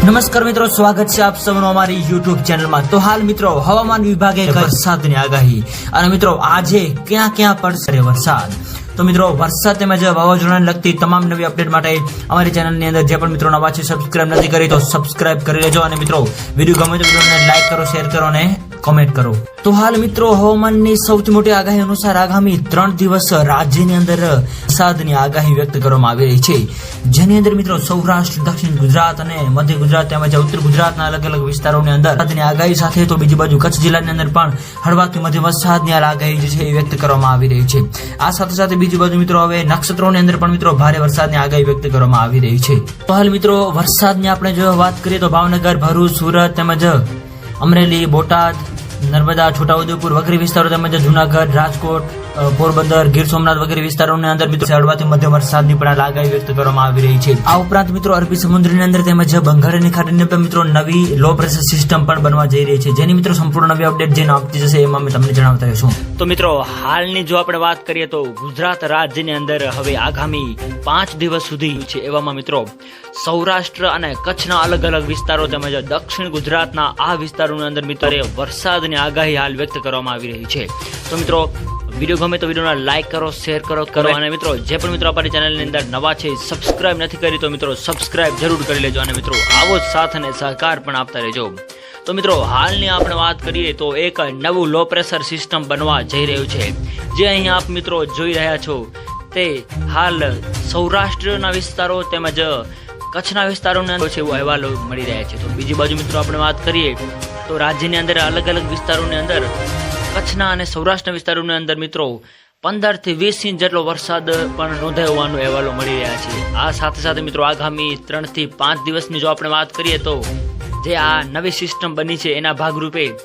નમસ્કાર મિત્રો, સ્વાગત છે આપ સૌનું અમારી યુટ્યુબ ચેનલમાં। તો હાલ મિત્રો હવામાન વિભાગે વરસાદની આગાહી અને મિત્રો આજે ક્યાં ક્યાં પડશે વરસાદ। તો મિત્રો વરસાદ તેમજ વાવાઝોડાને લગતી તમામ નવી અપડેટ માટે અમારી ચેનલની અંદર જે પણ મિત્રો નવા છે સબસ્ક્રાઇબ નથી કરી તો સબસ્ક્રાઇબ કરી લેજો અને મિત્રો વિડીયો ગમે તો વિડીયોને લાઈક કરો, શેર કરો અને કોમેન્ટ કરો। તો હાલ મિત્રો હવામાનની સૌથી મોટી આગાહી અનુસાર આગામી 3 દિવસ રાજ્યની અંદર વરસાદની આગાહી વ્યક્ત કરવામાં આવી રહી છે, જેની અંદર મિત્રો સૌરાષ્ટ્ર, દક્ષિણ ગુજરાત અને મધ્ય ગુજરાત તેમજ ઉત્તર ગુજરાતના અલગ અલગ વિસ્તારોની અંદર વરસાદની આગાહી સાથે તો બીજી બાજુ કચ્છ જિલ્લાની અંદર પણ હળવાથી મધ્યમ વરસાદની આગાહી જે છે એ વ્યક્ત કરવામાં આવી રહી છે। આ સાથે સાથે બીજી બાજુ મિત્રો હવે નક્ષત્રોની અંદર પણ મિત્રો ભારે વરસાદની આગાહી વ્યક્ત કરવામાં આવી રહી છે। તો હાલ મિત્રો વરસાદની આપણે જો વાત કરીએ તો ભાવનગર, ભરૂચ, સુરત તેમજ અમરેલી, બોટાદ, નર્મદા, છોટાઉદેપુર વગેરે વિસ્તારો તેમજ જુનાગઢ, રાજકોટ, પોરબંદર, ગીર સોમનાથ વગેરે વિસ્તારોની અંદર મિત્રો હળવાથી મધ્યમ વરસાદની પણ આગાહી વ્યક્ત કરવામાં આવી રહી છે। આ ઉપરાંત મિત્રો અરબી સમુદ્રની અંદર તેમજ બંગાળની ખાડીની અંદર મિત્રો નવી લો પ્રેશર સિસ્ટમ પણ બનવા જઈ રહી છે, જેની મિત્રો સંપૂર્ણ નવી અપડેટ જે આપતી જશે એમાં અમે તમને જણાવતા રહીશું। તો મિત્રો હાલની જો આપણે વાત કરીએ તો ગુજરાત રાજ્યની અંદર હવે આગામી 5 દિવસ સુધી છે, એવામાં મિત્રો સૌરાષ્ટ્ર અને કચ્છના અલગ અલગ વિસ્તારો તેમજ દક્ષિણ ગુજરાતના આ વિસ્તારોની અંદર મિત્રો વરસાદની આગાહી હાલ વ્યક્ત કરવામાં આવી રહી છે। તો મિત્રો વિડીયો ગમે તો વિડીયોને લાઈક કરો, શેર કરો અને મિત્રો જે પણ મિત્રો આપણી ચેનલની અંદર નવા છે સબસ્ક્રાઇબ નથી કરી તો મિત્રો સબસ્ક્રાઇબ જરૂર કરી લેજો અને મિત્રો આવો જ સાથ અને સહકાર પણ આપતા રહેજો। તો મિત્રો હાલની આપણે વાત કરીએ તો એક નવું લો પ્રેશર સિસ્ટમ બનવા જઈ રહ્યું છે, જે અહીં આપ મિત્રો જોઈ રહ્યા છો તે હાલ સૌરાષ્ટ્રના વિસ્તારો તેમજ કચ્છના વિસ્તારોની અંદર છે એવો અહેવાલો મળી રહ્યા છે। તો બીજી બાજુ મિત્રો આપણે વાત કરીએ તો રાજ્યની અંદર અલગ અલગ વિસ્તારોની અંદર કચ્છના અને સૌરાષ્ટ્રના વિસ્તારોની અંદર મિત્રો 15 થી 20 ઇંચ જેટલો વરસાદ પણ નોંધાયો હોવાનો અહેવાલો મળી રહ્યા છે। આ સાથે સાથે મિત્રો આગામી 3 થી 5 દિવસની જો આપણે વાત કરીએ તો જે આ નવી સિસ્ટમ બની છે એના ભાગરૂપે